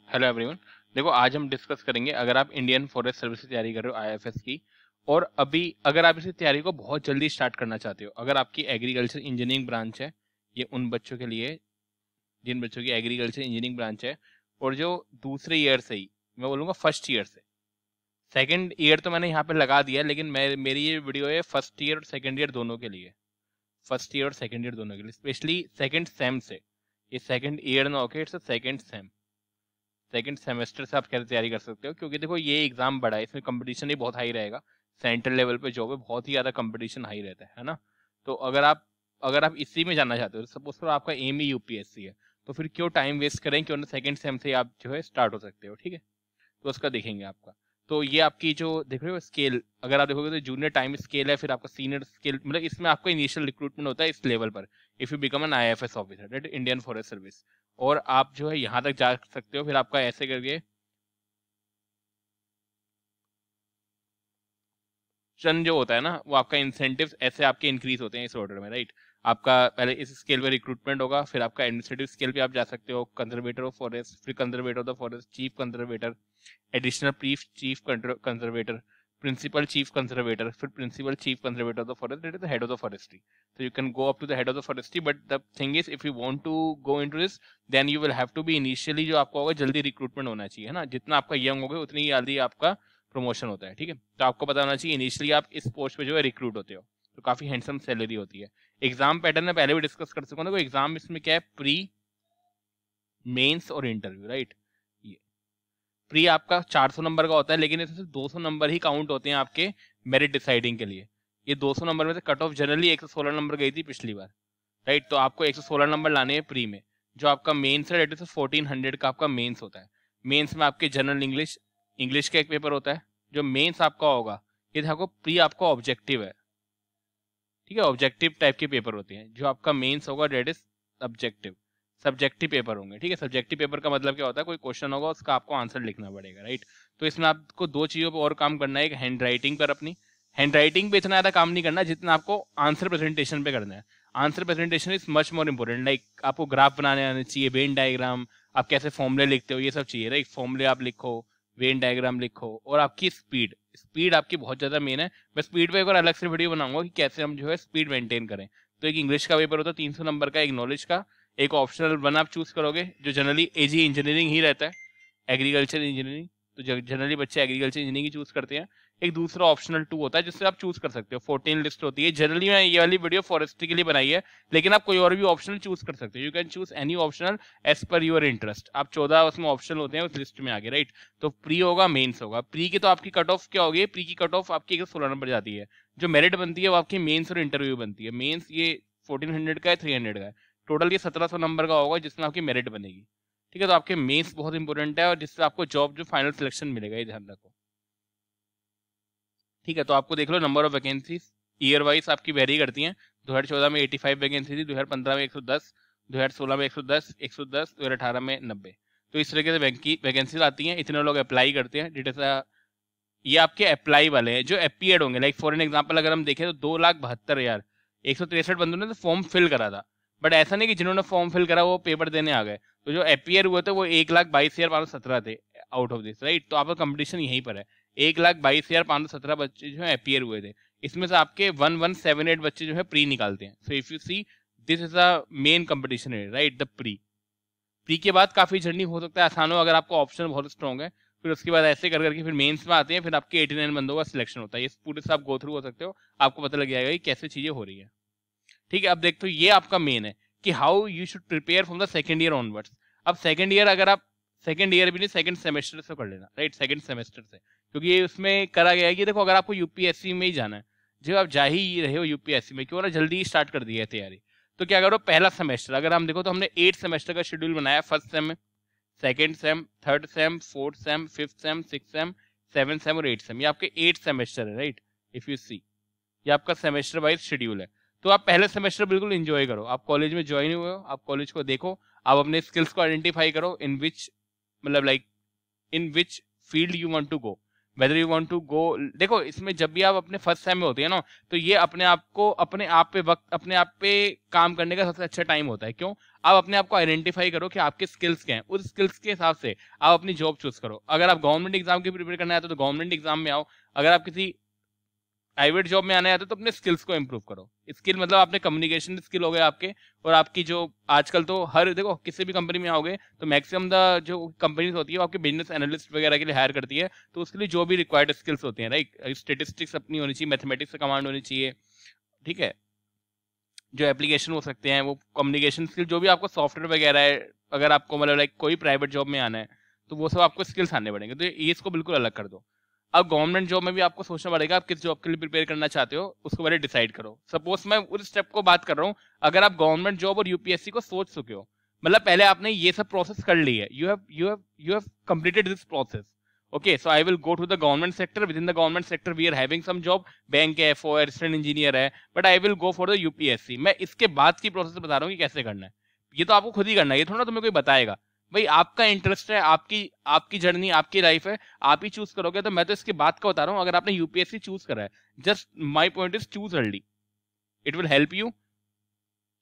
Hello everyone. देखो आज हम डिस्कस करेंगे, अगर आप इंडियन फॉरेस्ट सर्विस की तैयारी कर रहे हो आईएफएस की, और अभी अगर आप इस तैयारी को बहुत जल्दी स्टार्ट करना चाहते हो, अगर आपकी एग्रीकल्चर इंजीनियरिंग ब्रांच है, ये उन बच्चों के लिए जिन बच्चों की एग्रीकल्चर इंजीनियरिंग ब्रांच है और जो दूसरे ईयर से ही, मैं बोलूँगा फर्स्ट ईयर से, सेकेंड ईयर तो मैंने यहाँ पे लगा दिया, लेकिन मेरी ये वीडियो है फर्स्ट ईयर और सेकेंड ईयर दोनों के लिए, फर्स्ट ईयर और सेकेंड ईयर दोनों के लिए, स्पेशली सेकेंड सेम से। ये सेकेंड ईयर ना होके it's second same, second semester से आप कैसे तैयारी कर सकते हो, क्योंकि देखो ये एग्जाम बड़ा है, इसमें कंपटीशन ही बहुत हाई रहेगा। सेंट्रल लेवल पे जॉब है, बहुत ही ज़्यादा कंपटीशन हाई रहता है ना। तो अगर आप इसी में जानना चाहते हो, सपोज करो आपका एम ही यूपीएससी है, तो फिर क्यों टाइम वेस्ट करें, क्यों ना सेकंड सेम से आप जो है स्टार्ट हो सकते हो। ठीक है, तो उसका देखेंगे आपका। तो ये आपकी जो देख रहे हो स्केल, अगर आप देखोगे तो जूनियर टाइम स्केल है, फिर आपका सीनियर स्केल, मतलब इसमें आपका इनिशियल रिक्रूटमेंट होता है इस लेवल पर, if you become an IFS officer that Indian forest service, और आप जो है यहाँ तक जा सकते हो। फिर आपका ऐसे करके चंद जो होता है ना, वो आपका इंसेंटिव ऐसे आपके इंक्रीज होते हैं इस ऑर्डर में, राइट। आपका पहले इस स्केल पे रिक्रूटमेंट होगा, फिर आपका एडमिनिस्ट्रेटिव स्केल पे आप जा सकते हो, कंजर्वेटर ऑफ फॉरेस्ट, फिर conservator of the forest, chief conservator, additional chief conservator, principal chief conservator, फिर principal chief conservator of the forest, that is the head of the forestry. So you can go up to the head of the forestry, but the thing is if you want to go into this, then you will have to be initially, जो आपका होगा जल्दी recruitment होना चाहिए, है ना। जितना आपका यंग होगा उतनी ही जल्दी आपका प्रमोशन होता है। ठीक है, तो आपको पता होना चाहिए इनिशियली आप इस पोस्ट पे जो है रिक्रूट होते हो, तो काफी हैंडसम सैलरी होती है। एग्जाम पैटर्न में पहले भी डिस्कस कर सकूँ ना, एग्जाम इसमें क्या है, प्री, मेंस और इंटरव्यू, राइट। ये प्री आपका 400 नंबर का होता है, लेकिन इसमें 200 नंबर ही काउंट होते हैं आपके मेरिट डिसाइडिंग के लिए। ये 200 नंबर में से कट ऑफ जनरली 116 नंबर गई थी पिछली बार, राइट। तो आपको 116 नंबर लाने हैं प्री में। जो आपका मेंस है, 1400 का आपका मेंस होता है। मेंस में आपके जनरल इंग्लिश, इंग्लिश का एक पेपर होता है। जो मेंस आपका होगा, ये देखो प्री आपका ऑब्जेक्टिव है, ठीक है, ऑब्जेक्टिव टाइप के पेपर होते हैं। जो आपका मेंस होगा that is subjective, subjective paper होंगे। ठीक है, सब्जेक्टिव पेपर का मतलब क्या होता है, कोई क्वेश्चन होगा उसका आपको आंसर लिखना पड़ेगा, राइट। तो इसमें आपको दो चीजों पर और काम करना है, एक हैंड राइटिंग पर, अपनी हैंड राइटिंग पे इतना ज्यादा काम नहीं करना जितना आपको आंसर प्रेजेंटेशन पे करना है। Answer presentation is much more important, like आपको ग्राफ बनाने आने चाहिए, वेन डायग्राम, आप कैसे फॉर्मुले लिखते हो ये सब चाहिए, राइट। फॉर्मुले आप लिखो, वेन डायग्राम लिखो, और आपकी स्पीड, स्पीड आपकी बहुत ज्यादा मेन है। मैं स्पीड पे एक और अलग से वीडियो बनाऊंगा कि कैसे हम जो है स्पीड मेंटेन करें। तो एक इंग्लिश का पेपर होता है 300 नंबर का, एक नॉलेज का, एक ऑप्शनल वन आप चूज करोगे जो जनरली एजी इंजीनियरिंग ही रहता है, एग्रीकल्चर इंजीनियरिंग। तो जनरली बच्चे एग्रीकल्चर इंजीनियरिंग चूज करते हैं। एक दूसरा ऑप्शनल 2 होता है जिससे आप चूज कर सकते हो, 14 लिस्ट होती है। जनरली मैं ये वाली वीडियो फॉरेस्ट्री के लिए बनाई है, लेकिन आप कोई और भी ऑप्शनल चूज कर सकते हो, you can choose any optional as per your interest. आप 14 उसमें ऑप्शन होते हैं उस लिस्ट में आगे, राइट। तो प्री होगा, मेंस होगा। प्री की तो आपकी कट ऑफ क्या होगी, प्री की कट ऑफ आपकी 116 नंबर जाती है। जो मेरिट बनती है वो आपकी मेंस और इंटरव्यू बनती है। मेंस ये 1400 का है, 300 का है, टोटल ये 1700 नंबर का होगा जिसमें आपकी मेरिट बनेगी। ठीक है, तो आपके मेंस बहुत इंपॉर्टेंट है, और जिससे आपको जॉब जो फाइनल सिलेक्शन मिलेगा, ये ध्यान रखो। ठीक है, तो आपको देख लो number of vacancies year wise आपकी वेरी करती हैं। 2014 में 85 वैकेंसी थी, 2015 में 110, 2016 में 110, 110, 2018 में 90। तो इस तरीके से वैकेंसीज आती हैं, इतने लोग अप्लाई करते हैं। ये आपके अप्लाई वाले हैं। जो अपीयर्ड होंगे, लाइक फॉर एन एग्जाम्पल अगर हम देखें तो 2,72,000 163 बंदों ने तो फॉर्म फिल करा था, बट ऐसा नहीं कि जिन्होंने फॉर्म फिल करा वो पेपर देने आ गए। तो जो अपीयर हुए थे वो 1,22,517 थे आउट ऑफ दिस, राइट। तो आपका कंपटीशन यहीं पर है, 1,22,517 बच्चे जो है अपीयर हुए थे। इसमें से आपके 1178 बच्चे जो है प्री निकालते हैं। So if you see this is a main competition, right, the pre. Pre के बाद काफी जर्नी हो सकता है आसान हो अगर आपका ऑप्शन बहुत स्ट्रॉन्ग है। फिर उसके बाद ऐसे कर करके फिर मेंस में आते हैं, फिर आपके 89 बंदों का सिलेक्शन होता है। ये पूरे से आप गो थ्रू हो सकते हो, आपको पता लग जाएगा कि कैसे चीजें हो रही है। ठीक है, अब देखते हो ये आपका मेन है कि how you should prepare from the second year onwards. अब सेकंड ईयर, अगर आप सेकंड ईयर भी नहीं, सेकंड सेमेस्टर से कर लेना, राइट, सेकंड सेमेस्टर से, क्योंकि ये उसमें करा गया है कि देखो अगर आपको यूपीएससी में ही जाना है, जो आप जा ही रहे हो यूपीएससी में, क्यों ना जल्दी स्टार्ट कर दिया है तैयारी। तो क्या करो, पहला सेमेस्टर अगर हम देखो तो हमने 8 सेमेस्टर का शेड्यूल बनाया, फर्स्ट सेम में, second same, third same, fourth same, fifth sem, six same, seven same और 8 सेम। ये आपके 8 सेमेस्टर है, राइट। इफ यू सी ये आपका सेमेस्टर वाइज शेड्यूल है। तो आप पहले सेमेस्टर बिल्कुल एंजॉय करो, आप कॉलेज में ज्वाइन हुए हो, आप कॉलेज को देखो, आप अपने स्किल्स को आइडेंटिफाई करो, इन विच, मतलब like in which field you want to go. Whether you want to go, देखो इसमें जब भी आप अपने फर्स्ट सेम में होते हैं ना, तो ये अपने आप पे वक्त, अपने आप पे काम करने का सबसे अच्छा टाइम होता है। क्यों? आप अपने आप को आइडेंटिफाई करो कि आपके स्किल्स क्या हैं, उस स्किल्स के हिसाब से आप अपनी जॉब चूज करो। अगर आप गवर्नमेंट एग्जाम की प्रिपेयर करना है तो गवर्नमेंट एग्जाम में आओ, अगर आप किसी प्राइवेट जॉब में आना है तो अपने स्किल्स को इम्प्रूव करो। स्किल मतलब आपने कम्युनिकेशन स्किल हो गए आपके, और आपकी जो आजकल तो हर, देखो किसी भी कंपनी में आओगे तो मैक्सिमम द जो कंपनीज होती है वो आपके बिजनेस एनालिस्ट वगैरह के लिए हायर करती है, तो उसके लिए जो भी रिक्वायर्ड स्किल्स होती हैं, राइट, स्टेटिस्टिक्स अपनी होनी चाहिए, मैथमेटिक्स से कमांड होनी चाहिए, ठीक है, जो एप्लीकेशन हो सकते हैं वो कम्युनिकेशन स्किल, जो भी आपको सॉफ्टवेयर वगैरह है, अगर आपको मतलब लाइक कोई प्राइवेट जॉब में आना है तो वो सब आपको स्किल्स आने पड़ेंगे, तो ये इसको बिल्कुल अलग कर दो। अब गवर्नमेंट जॉब में भी आपको सोचना पड़ेगा आप किस जॉब के लिए प्रिपेयर करना चाहते हो, उसको पहले डिसाइड करो। सपोज मैं उस स्टेप को बात कर रहा हूँ, अगर आप गवर्नमेंट जॉब और यूपीएससी को सोच चुके हो, मतलब पहले आपने ये सब प्रोसेस कर ली है, you have completed this process, okay, so I will go to the government sector, with in the government sector we are having some job, bank है, एफओ है, असिस्टेंट इंजीनियर है, but I will go for the UPSC. मैं इसके बाद की process बता रहा हूँ कि कैसे करना है, ये तो आपको खुद ही करना है, ये थोड़ा तुम्हें कोई बताएगा। भाई आपका इंटरेस्ट है, आपकी जर्नी, आपकी लाइफ है, आप ही चूज करोगे। तो मैं तो इसके बाद का बता रहा हूँ, अगर आपने यूपीएससी चूज करा है, just my point is choose early, it will help you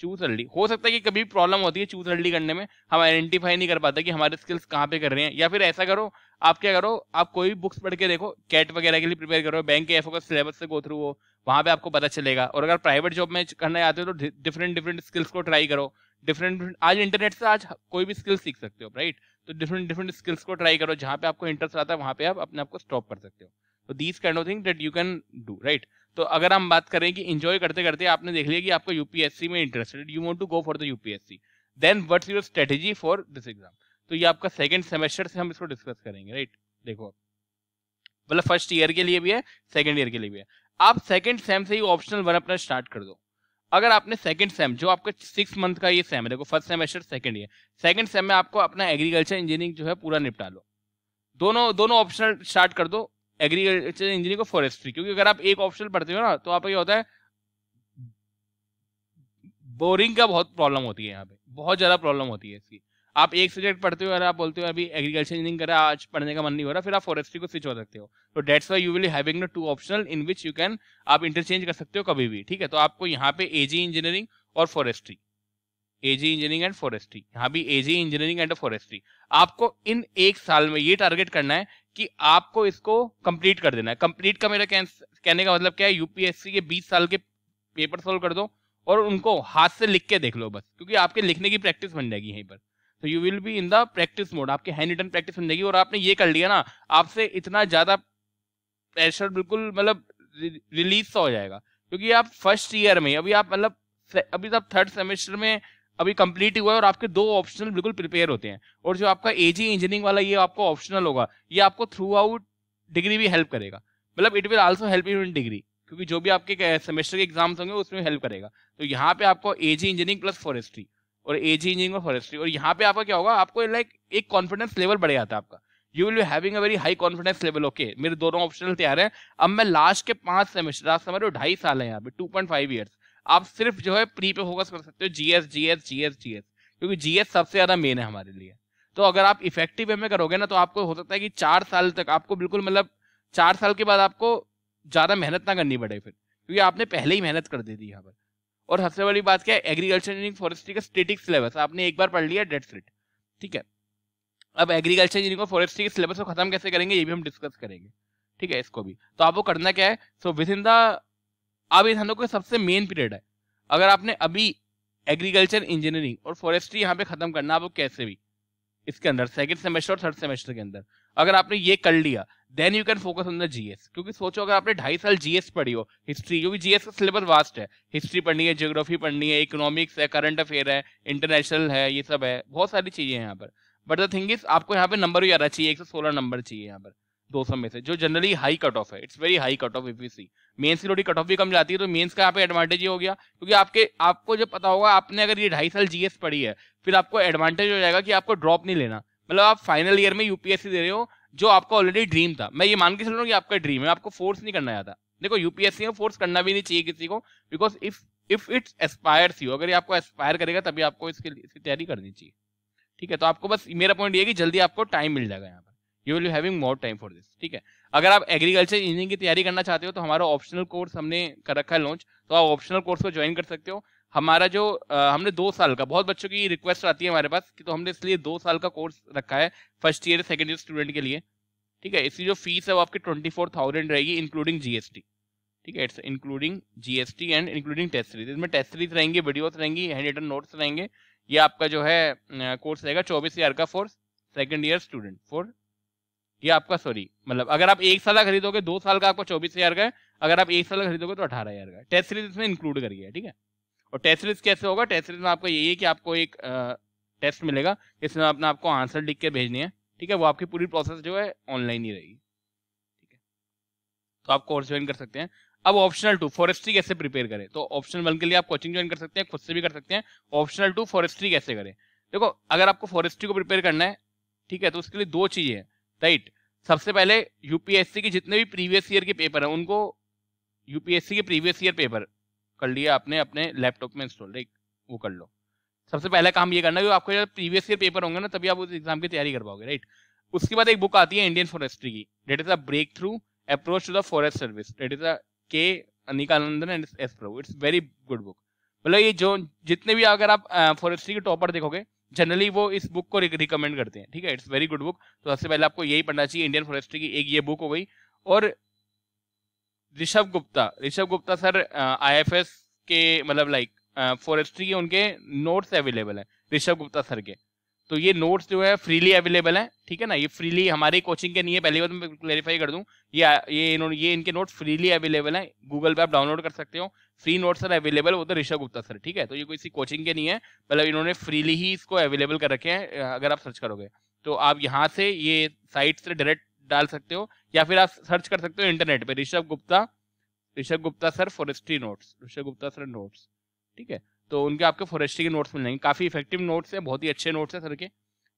choose early. हो सकता है कि कभी प्रॉब्लम होती है चूज अर्ली करने में, हम आइडेंटिफाई नहीं कर पाते कि हमारे स्किल्स कहाँ पे कर रहे हैं, या फिर ऐसा करो, आप क्या करो, आप कोई भी बुक्स पढ़ के देखो, कैट वगैरह के लिए प्रिपेयर करो, बैंक के एफओ का सिलेबस से गो थ्रू हो, वहां पे आपको पता चलेगा। और अगर प्राइवेट जॉब में करना चाहते हो तो डिफरेंट स्किल्स को ट्राई करो, डिफरेंट, आज इंटरनेट से आज कोई भी स्किल सीख सकते हो, राइट, तो डिफरेंट स्किल्स को ट्राई करो, जहाँ पे आपको इंटरेस्ट आता है वहां पे आप अपने आप को स्टॉप कर सकते हो। तो these kind of thing that you can do, right. तो अगर हम बात करें कि इंजॉय करते करते आपने देख लिया कि आपको यूपीएससी में interested, you want to go for the UPSC, then what's your strategy for this exam. तो ये आपका सेकंड सेमेस्टर से हम इसको डिस्कस करेंगे, राइट। देखो मतलब फर्स्ट ईयर के लिए भी है, सेकंड ईयर के लिए भी है। आप सेकंड सेम से ही ऑप्शनल वन अपना स्टार्ट कर दो। अगर आपने सेकंड सेम, जो आपका 6 मंथ का ये सेम है, देखो first semester second year, second same में आपको अपना एग्रीकल्चर इंजीनियरिंग जो है पूरा निपटा लो, दोनों ऑप्शनल स्टार्ट कर दो, एग्रीकल्चर इंजीनियरिंग और फॉरेस्ट्री। क्योंकि अगर आप एक ऑप्शनल पढ़ते हो ना तो आपको ये होता है बोरिंग का बहुत प्रॉब्लम होती है, यहाँ पे बहुत ज्यादा प्रॉब्लम होती है इसकी। आप एक सब्जेक्ट पढ़ते हो और आप बोलते हो अभी एग्रीकल्चर इंजीनियरिंग करा, आज पढ़ने का मन नहीं हो रहा, फिर आप फॉरेस्ट्री को स्विच हो सकते हो। तो that's why you will having two optional in which you can, आप इंटरचेंज कर सकते हो कभी भी, ठीक है। तो आपको यहाँ पे एजी इंजीनियरिंग और forestry, AG engineering and forestry, यहाँ भी एजी इंजीनियरिंग एंड फॉरेस्ट्री, आपको इन एक साल में ये टारगेट करना है कि आपको इसको कंप्लीट कर देना है। कंप्लीट का मेरा कहने का मतलब क्या है, यूपीएससी के 20 साल के पेपर सोल्व कर दो और उनको हाथ से लिख के देख लो बस, क्योंकि आपके लिखने की प्रैक्टिस बन जाएगी यहीं पर। तो you will be in the practice mode, आपके हैंड रिटन प्रैक्टिस बन जाएगी। और आपने ये कर लिया ना, आपसे इतना ज्यादा प्रेशर बिल्कुल मतलब रिलीज सा हो जाएगा, क्योंकि आप फर्स्ट ईयर में अभी आप मतलब अभी आप थर्ड सेमेस्टर में अभी कंप्लीट हुआ है और आपके 2 ऑप्शनल बिल्कुल प्रिपेयर होते हैं। और जो आपका एजी इंजीनियरिंग वाला ये आपको ऑप्शनल होगा, ये आपको थ्रू आउट डिग्री भी हेल्प करेगा, मतलब it will also help you in degree, क्योंकि जो भी आपके सेमेस्टर के एग्जाम्स होंगे उसमें हेल्प करेगा। तो यहाँ पे आपको एजी इंजीनियरिंग प्लस फॉरेस्ट्री और एजी इंजीनियरिंग और फॉरेस्ट्री, और यहाँ पे आपका क्या होगा, आपको लाइक एक कॉन्फिडेंस लेवल बढ़ जाता है आपका, you will be having a very high confidence level. Okay, मेरे दोनों ऑप्शनल तैयार है, अब मैं लास्ट के 5 सेमेस्टर, आप समझ रहे हो 2.5 साल है यहाँ पे, 2.5 ईयर्स, आप सिर्फ जो है प्री पे फोकस कर सकते हो, जीएस, क्योंकि जीएस सबसे ज्यादा मेन है हमारे लिए। तो अगर आप इफेक्टिव वे में करोगे ना, तो आपको हो सकता है कि 4 साल तक आपको बिल्कुल मतलब 4 साल के बाद आपको ज्यादा मेहनत ना करनी पड़े फिर, क्योंकि आपने पहले ही मेहनत कर दी थी यहाँ पर। और सबसे बड़ी बात क्या है, एग्रीकल्चर इंजीनियरिंग फॉरेस्ट्री का स्टैटिक सिलेबस आपने एक बार पढ़ लिया, डेट्स इट, ठीक है। अब एग्रीकल्चर इंजीनियरिंग और फॉरेस्ट्री के सिलेबस को खत्म कैसे करेंगे ये भी हम डिस्कस करेंगे, ठीक है। इसको भी तो आपको करना क्या है, सो विद इन द, अब ये हम लोग का सबसे मेन पीरियड है। अगर आपने अभी एग्रीकल्चर इंजीनियरिंग और फॉरेस्ट्री यहाँ पे खत्म करना, आपको कैसे भी इसके अंदर सेकंड सेमेस्टर और थर्ड सेमेस्टर के अंदर अगर आपने ये कर लिया, then you can focus on the GS. क्योंकि सोचो अगर आपने 2.5 साल जीएस पढ़ी हो, हिस्ट्री, क्योंकि जीएस का सिलेबस वास्ट है, हिस्ट्री पढ़नी है, ज्योग्राफी पढ़नी है, इकोनॉमिक्स है, करंट अफेयर है, इंटरनेशनल है, ये सब है, बहुत सारी चीजें हैं यहाँ पर। बट द थिंग इज आपको यहाँ पे नंबर भी आना चाहिए, 116 नंबर चाहिए यहाँ पर 200 में से, जो जनरली हाई कट ऑफ है, it's very high cut off. If you see mains की थोड़ी कट ऑफ भी कम जाती है, तो मेंस का यहाँ पे एडवांटेज ये हो गया, क्योंकि आपको जब पता होगा आपने अगर ये 2.5 साल जीएस पढ़ी है, फिर आपको एडवांटेज हो जाएगा कि आपको ड्रॉप नहीं लेना। मतलब आप फाइनल ईयर में यूपीएससी दे रहे हो, जो आपका ऑलरेडी ड्रीम था, मैं ये मान के चल रहा हूँ कि आपका ड्रीम है, आपको फोर्स नहीं करना चाहता। देखो यूपीएससी में फोर्स करना भी नहीं चाहिए किसी को, because if it aspires you, अगर ये आपको एस्पायर करेगा तभी आपको इसकी तैयारी करनी चाहिए, ठीक है। तो आपको बस मेरा पॉइंट ये है कि जल्दी आपको टाइम मिल जाएगा यहाँ पर, you will be having more time for this, ठीक है। अगर आप एग्रीकल्चर इंजीनियरिंग की तैयारी करना चाहते हो तो हमारा ऑप्शनल कोर्स हमने कर रखा है लॉन्च, तो आप ऑप्शनल कोर्स को ज्वाइन कर सकते हो। हमारा जो हमने 2 साल का, बहुत बच्चों की रिक्वेस्ट आती है हमारे पास कि तो हमने इसलिए 2 साल का कोर्स रखा है first year second year student के लिए, ठीक है। इसकी जो फीस है वो आपकी 24,000 रहेगी इंक्लूडिंग जीएसटी, ठीक है। It's including GST and including test series. इसमें टेस्ट सीरीज रहेंगी, वीडियोस रहेंगी, हैंड रिटन नोट्स रहेंगे। ये आपका जो है कोर्स रहेगा 24,000 का for second year student. For ये आपका सॉरी मतलब अगर आप 1 साल का खरीदोगे 2 साल का आपको 24,000 का है, अगर आप 1 साल का खरीदोगे तो 18,000 का। टेस्ट सीरीज इसमें इंक्लूड करी है, ठीक है। और टेस्ट सीरीज कैसे होगा, टेस्ट सीरीज में आपको यही है कि आपको एक टेस्ट मिलेगा, इसमें अपना आपको आंसर लिख के भेजनी है, ठीक है। वो आपकी पूरी प्रोसेस जो है ऑनलाइन ही रहेगी, ठीक है। तो आप कोर्स ज्वाइन कर सकते हैं। अब ऑप्शनल 2 फॉरेस्ट्री कैसे प्रिपेयर करें, तो ऑप्शनल 1 के लिए आप कोचिंग ज्वाइन कर सकते हैं, खुद से भी कर सकते हैं। ऑप्शनल 2 फॉरेस्ट्री कैसे करें, देखो अगर आपको फॉरेस्ट्री को प्रिपेयर करना है, ठीक है, तो उसके लिए 2 चीजें हैं, राइट। सबसे पहले यूपीएससी के जितने भी प्रीवियस ईयर के पेपर हैं उनको, यूपीएससी के प्रीवियस ईयर पेपर कर लिया आपने अपने लैपटॉप में इंस्टॉल, राइट, वो कर लो। सबसे पहला काम ये करना है कि आपको जब प्रीवियस ईयर पेपर होंगे ना तभी आप उस एग्जाम की तैयारी कर पाओगे, राइट। उसके बाद एक बुक आती है इंडियन फॉरेस्ट्री की, that is a breakthrough approach to the forest service, that is A K Anikanandan and S Prabhu. It's very good book. मतलब ये जो जितने भी अगर आप फॉरेस्ट्री के टॉपर देखोगे जनरली वो इस बुक को रिकमेंड करते हैं, ठीक है। It's very good book. तो सबसे पहले आपको यही पढ़ना चाहिए, इंडियन फॉरेस्ट्री की एक ये बुक हो गई। और ऋषभ गुप्ता सर आईएफएस के मतलब लाइक फॉरेस्ट्री के उनके नोट्स अवेलेबल हैं ऋषभ गुप्ता सर के। तो ये नोट्स जो है फ्रीली अवेलेबल है, ठीक है ना। ये फ्रीली हमारी कोचिंग के नहीं है, पहली बात मैं क्लेरिफाई कर दूं, ये इनके नोट्स फ्रीली अवेलेबल हैं, गूगल पे आप डाउनलोड कर सकते हो। फ्री नोट्स सर अवेलेबल वो तो ऋषभ गुप्ता सर, ठीक है। तो ये कोई सी कोचिंग के नहीं है, मतलब इन्होंने फ्रीली ही इसको अवेलेबल कर रखे हैं। अगर आप सर्च करोगे तो आप यहाँ से ये साइट से डायरेक्ट डाल सकते हो, या फिर आप सर्च कर सकते हो इंटरनेट पे Rishabh Gupta sir forestry notes, Rishabh Gupta sir notes, ठीक है। तो उनके आपके फॉरेस्ट्री के नोट्स मिल जाएंगे, काफी इफेक्टिव नोट्स है, बहुत ही अच्छे नोट्स है सर के,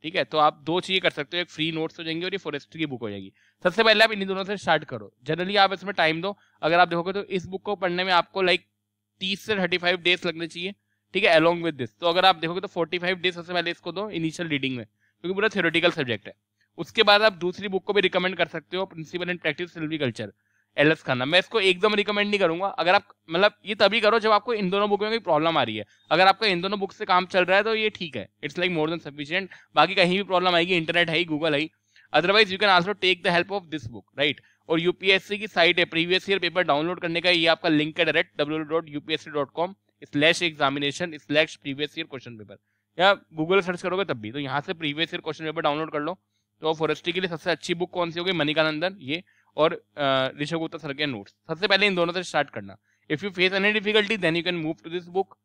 ठीक है। तो आप 2 चीजें कर सकते हो, एक फ्री नोट्स हो जाएंगे और ये फॉरेस्ट्री की बुक हो जाएगी। सबसे पहले आप इन दोनों से स्टार्ट करो, जनरली आप इसमें टाइम दो। अगर आप देखोगे तो इस बुक को पढ़ने में आपको लाइक 30 से 35 डेज लगने चाहिए, ठीक है, अलोंग विद दिस। तो अगर आप देखोगे तो 45 डेज सबसे पहले इसको दो इनिशियल रीडिंग में, क्योंकि पूरा थ्योरेटिकल सब्जेक्ट है। उसके बाद आप दूसरी बुक को भी रिकमेंड कर सकते हो, principle and practice silviculture, LS Khanna. मैं इसको एकदम रिकमेंड नहीं करूंगा, अगर आप मतलब ये तभी करो जब आपको इन दोनों बुक में कोई प्रॉब्लम आ रही है। अगर आपका इन दोनों बुक से काम चल रहा है तो ये ठीक है, it's like more than sufficient. बाकी कहीं भी प्रॉब्लम आएगी, इंटरनेट है, गूगल है, otherwise you can also take the help of this book, right. और यूपीएससी की साइट है, प्रीवियस ईयर पेपर डाउनलोड करने का ये आपका लिंक है direct www.upsc.com/examination/previous year question paper, या गूगल सर्च करोगे तब भी, तो यहाँ से previous year question paper download कर लो। तो फॉरेस्ट्री के लिए सबसे अच्छी बुक कौन सी होगी, मणिकानंदन ये और ऋषभ गुप्ता सर के नोट्स। सबसे पहले इन दोनों से स्टार्ट करना। If you face any difficulty then you can move to this book,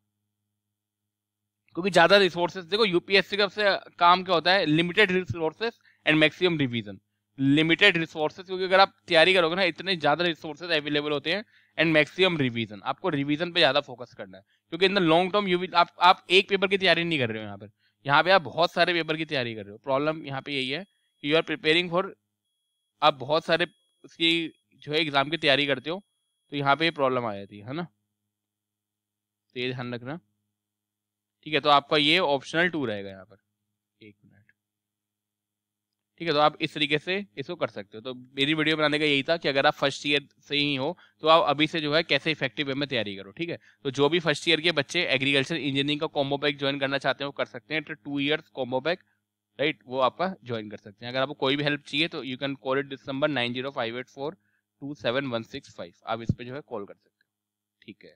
क्योंकि ज्यादा रिसोर्सेज, देखो यूपीएससी का सबसे काम क्या होता है, limited resources and maximum revision. Limited resources क्योंकि अगर आप तैयारी करोगे ना इतने ज्यादा रिसोर्सेज अवेलेबल होते हैं, एंड मैक्सिमम रिवीजन, आपको रिवीजन पे ज्यादा फोकस करना है, क्योंकि in the long term you will आप एक पेपर की तैयारी नहीं कर रहे हो यहाँ पे आप बहुत सारे पेपर की तैयारी कर रहे हो। प्रॉब्लम यहाँ पे यही है कि यू आर प्रिपेयरिंग फॉर, आप बहुत सारे उसकी जो है एग्जाम की तैयारी करते हो, तो यहाँ पे प्रॉब्लम आ जाती है ना। तो ये ध्यान रखना, ठीक है। तो आपका ये ऑप्शनल 2 रहेगा यहाँ पर, 1 मिनट, ठीक है। तो आप इस तरीके से इसको कर सकते हो। तो मेरी वीडियो बनाने का यही था कि अगर आप फर्स्ट ईयर से ही हो तो आप अभी से जो है कैसे इफेक्टिव वे में तैयारी करो, ठीक है। तो जो भी फर्स्ट ईयर के बच्चे एग्रीकल्चर इंजीनियरिंग का कॉम्बो पैक ज्वाइन करना चाहते हो कर सकते हैं, 2 ईयर्स कॉम्बो पैक, राइट, वो आपका ज्वाइन कर सकते हैं। अगर आपको कोई भी हेल्प चाहिए तो you can call it this number 9058427165, आप इस पे जो है कॉल कर सकते हो, ठीक है।